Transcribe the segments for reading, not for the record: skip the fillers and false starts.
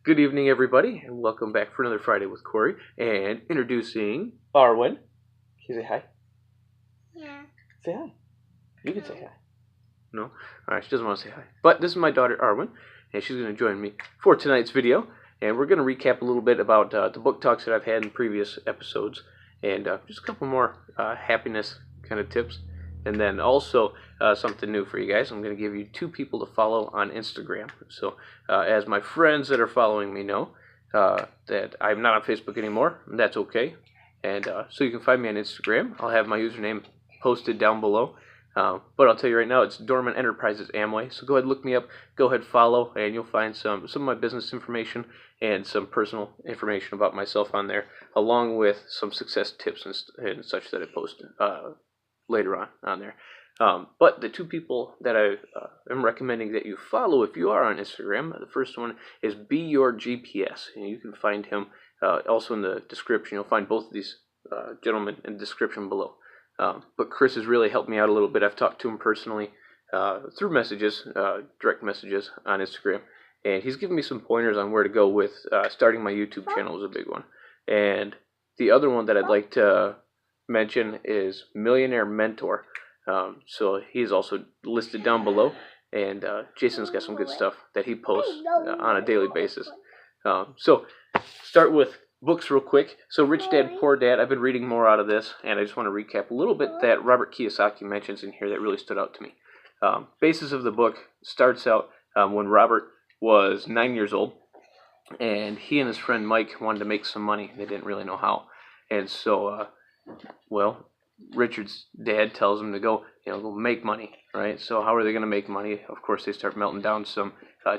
Good evening, everybody, and welcome back for another Friday with Corey. And introducing Arwen. Can you say hi? Yeah. Say hi. You can say hi. No? Alright, she doesn't want to say hi. But this is my daughter, Arwen, and she's going to join me for tonight's video. And we're going to recap a little bit about the book talks that I've had in previous episodes, and just a couple more happiness kind of tips. And then also something new for you guys. I'm going to give you 2 people to follow on Instagram. So as my friends that are following me know, that I'm not on Facebook anymore, and that's okay. And so you can find me on Instagram. I'll have my username posted down below. But I'll tell you right now, it's Dormant Enterprises Amway. So go ahead, look me up, go ahead, follow, and you'll find some of my business information and some personal information about myself on there, along with some success tips and such that I post later on there. But the 2 people that I am recommending that you follow if you are on Instagram, the first one is Be Your GPS, and you can find him also in the description. You'll find both of these gentlemen in the description below. But Chris has really helped me out a little bit. I've talked to him personally through messages, direct messages on Instagram, and he's given me some pointers on where to go with starting my YouTube channel is a big one. And the other one that I'd like to mention is Millionaire Mentor. So he's also listed down below, and Jason's got some good stuff that he posts on a daily basis. So start with books real quick. So Rich Dad, Poor Dad, I've been reading more out of this, and I just want to recap a little bit that Robert Kiyosaki mentions in here that really stood out to me. Basis of the book starts out when Robert was 9 years old, and he and his friend Mike wanted to make some money. They didn't really know how. And so, Richard's dad tells him to go make money, right? So how are they going to make money? Of course, they start melting down some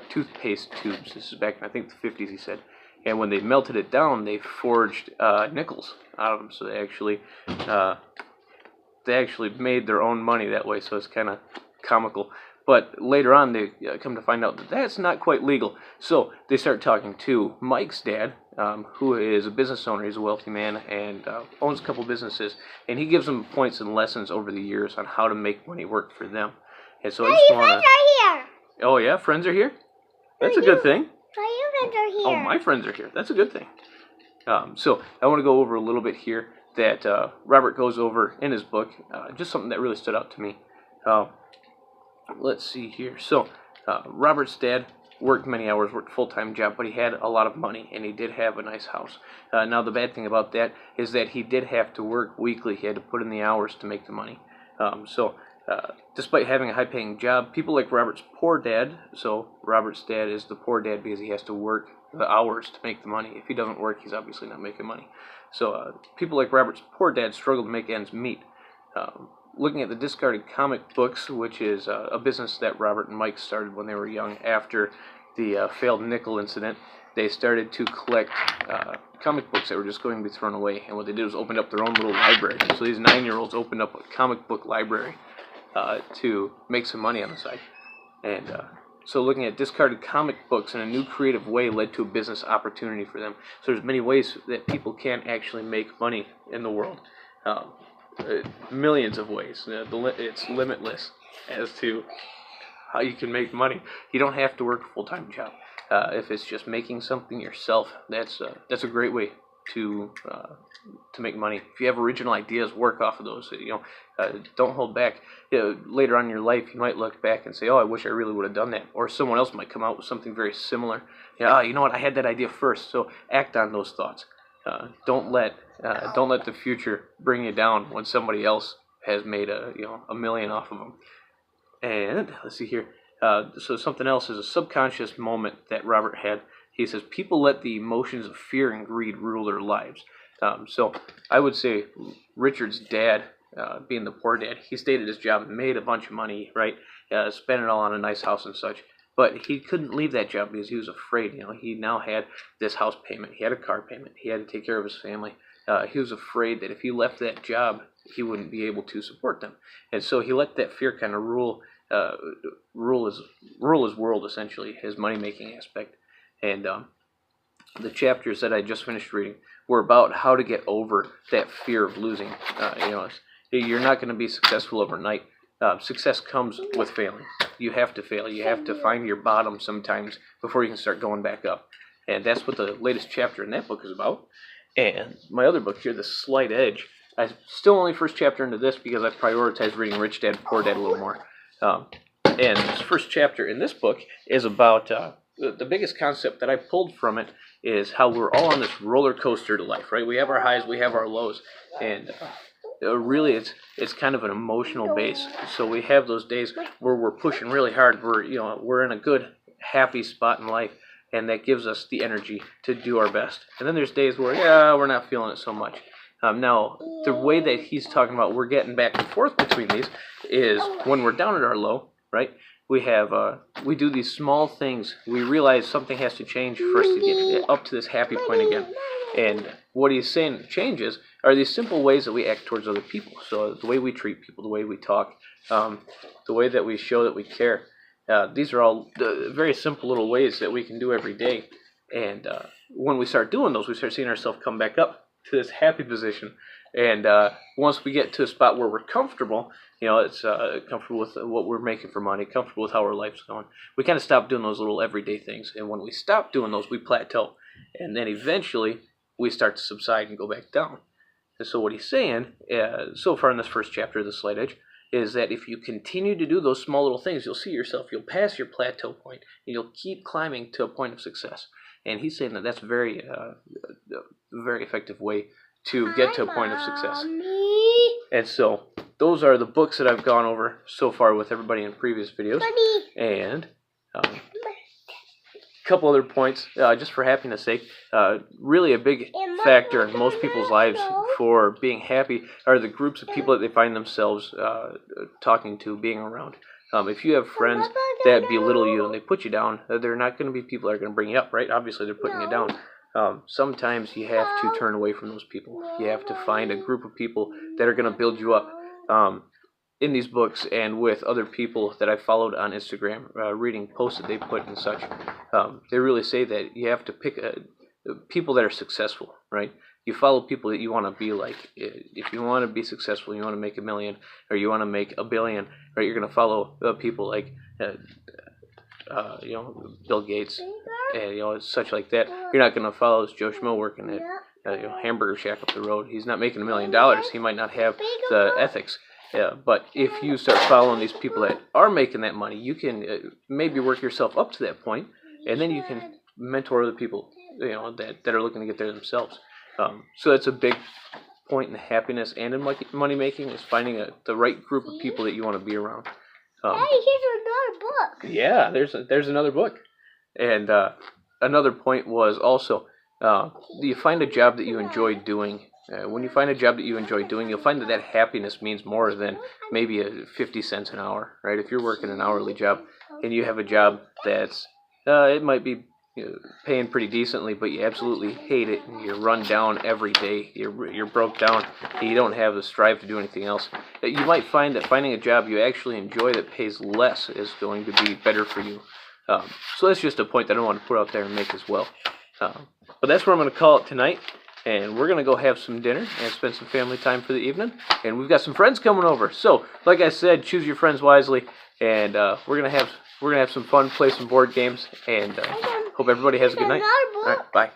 toothpaste tubes. This is back in, I think, the 50s, he said. And when they melted it down, they forged nickels out of them. So they actually made their own money that way. So it's kind of comical. But later on, they come to find out that that's not quite legal. So they start talking to Mike's dad, who is a business owner. He's a wealthy man and owns a couple businesses. And he gives them points and lessons over the years on how to make money work for them. And so I just want to... friends are here. Oh, yeah? Friends are here? That's a good thing. Your friends are here. Oh, my friends are here. That's a good thing. So I want to go over a little bit here that Robert goes over in his book. Just something that really stood out to me. Let's see here. So Robert's dad worked many hours, worked a full-time job, but he had a lot of money, and he did have a nice house. Now, the bad thing about that is that he did have to work weekly. He had to put in the hours to make the money. Despite having a high-paying job, people like Robert's poor dad, so Robert's dad is the poor dad because he has to work the hours to make the money. If he doesn't work, he's obviously not making money. So people like Robert's poor dad struggle to make ends meet. Looking at the discarded comic books, which is a business that Robert and Mike started when they were young after the failed nickel incident, they started to collect comic books that were just going to be thrown away. And what they did was open up their own little library. So these 9-year-olds opened up a comic book library to make some money on the side. And so looking at discarded comic books in a new creative way led to a business opportunity for them. So there's many ways that people can actually make money in the world. Millions of ways. It's limitless as to how you can make money. You don't have to work a full-time job. If it's just making something yourself, that's a great way to make money. If you have original ideas, work off of those. Don't hold back. Later on in your life, you might look back and say, "Oh, I wish I really would have done that." Or someone else might come out with something very similar. You know what? I had that idea first. So act on those thoughts. Don't let the future bring you down when somebody else has made a million off of them. And let's see here. So something else is a subconscious moment that Robert had. He says people let the emotions of fear and greed rule their lives. So I would say Richard's dad, being the poor dad, he stayed at his job, made a bunch of money, right? Spent it all on a nice house and such. But he couldn't leave that job because he was afraid. He now had this house payment. He had a car payment. He had to take care of his family. He was afraid that if he left that job, he wouldn't be able to support them. And so he let that fear kind of rule his world, essentially, his money-making aspect. And the chapters that I just finished reading were about how to get over that fear of losing. You're not going to be successful overnight. Success comes with failing. You have to fail. You have to find your bottom sometimes before you can start going back up. And that's what the latest chapter in that book is about. And my other book here, The Slight Edge, I'm still only first chapter into this because I prioritize reading Rich Dad, Poor Dad a little more. And this first chapter in this book is about the biggest concept that I pulled from it is how we're all on this roller coaster to life, right? We have our highs, we have our lows, and really it's kind of an emotional base. So we have those days where we're pushing really hard, we're in a good, happy spot in life, and that gives us the energy to do our best. And then there's days where, we're not feeling it so much. Now, the way that he's talking about we're getting back and forth between these is when we're down at our low, right? We do these small things. We realize something has to change for us to get up to this happy point again. And what he's saying changes are these simple ways that we act towards other people. So the way we treat people, the way we talk, the way that we show that we care. These are all very simple little ways that we can do every day. And when we start doing those, we start seeing ourselves come back up to this happy position. And once we get to a spot where we're comfortable, it's comfortable with what we're making for money, comfortable with how our life's going, we kind of stop doing those little everyday things. And when we stop doing those, we plateau. And then eventually, we start to subside and go back down. And so what he's saying, so far in this first chapter of The Slight Edge, is that if you continue to do those small little things, you'll see yourself, you'll pass your plateau point, and you'll keep climbing to a point of success. And he's saying that that's a very effective way to get to a point of success. And so those are the books that I've gone over so far with everybody in previous videos. And a couple other points, just for happiness' sake. Really a big factor in most people's lives for being happy are the groups of people that they find themselves talking to, being around. If you have friends that belittle you and they put you down, they're not going to be people that are going to bring you up, right? Obviously, they're putting you down. Sometimes you have to turn away from those people. You have to find a group of people that are going to build you up. In these books and with other people that I followed on Instagram, reading posts that they put and such, they really say that you have to pick people that are successful, right? You follow people that you want to be like. If you want to be successful, you want to make $1 million, or you want to make $1 billion, right? You're going to follow people like, Bill Gates, and such like that. You're not going to follow this Joe Schmo working at Hamburger Shack up the road. He's not making $1 million. He might not have the ethics. But if you start following these people that are making that money, you can maybe work yourself up to that point, and then you can mentor other people, that are looking to get there themselves. So that's a big point in happiness and in money making, is finding the right group of people that you want to be around. Hey, here's another book. Yeah, there's another book. And another point was also, you find a job that you enjoy doing. When you find a job that you enjoy doing, you'll find that happiness means more than maybe 50 cents an hour, right? If you're working an hourly job and you have a job that's, it might be paying pretty decently, but you absolutely hate it, and you're run down every day, you're broke down, and you don't have the strive to do anything else, you might find that finding a job you actually enjoy that pays less is going to be better for you. So that's just a point that I want to put out there and make as well. But that's where I'm going to call it tonight. And we're going to go have some dinner and spend some family time for the evening. And we've got some friends coming over. So, like I said, choose your friends wisely. And we're going to have some fun, play some board games. And hope everybody has a good night. All right, bye.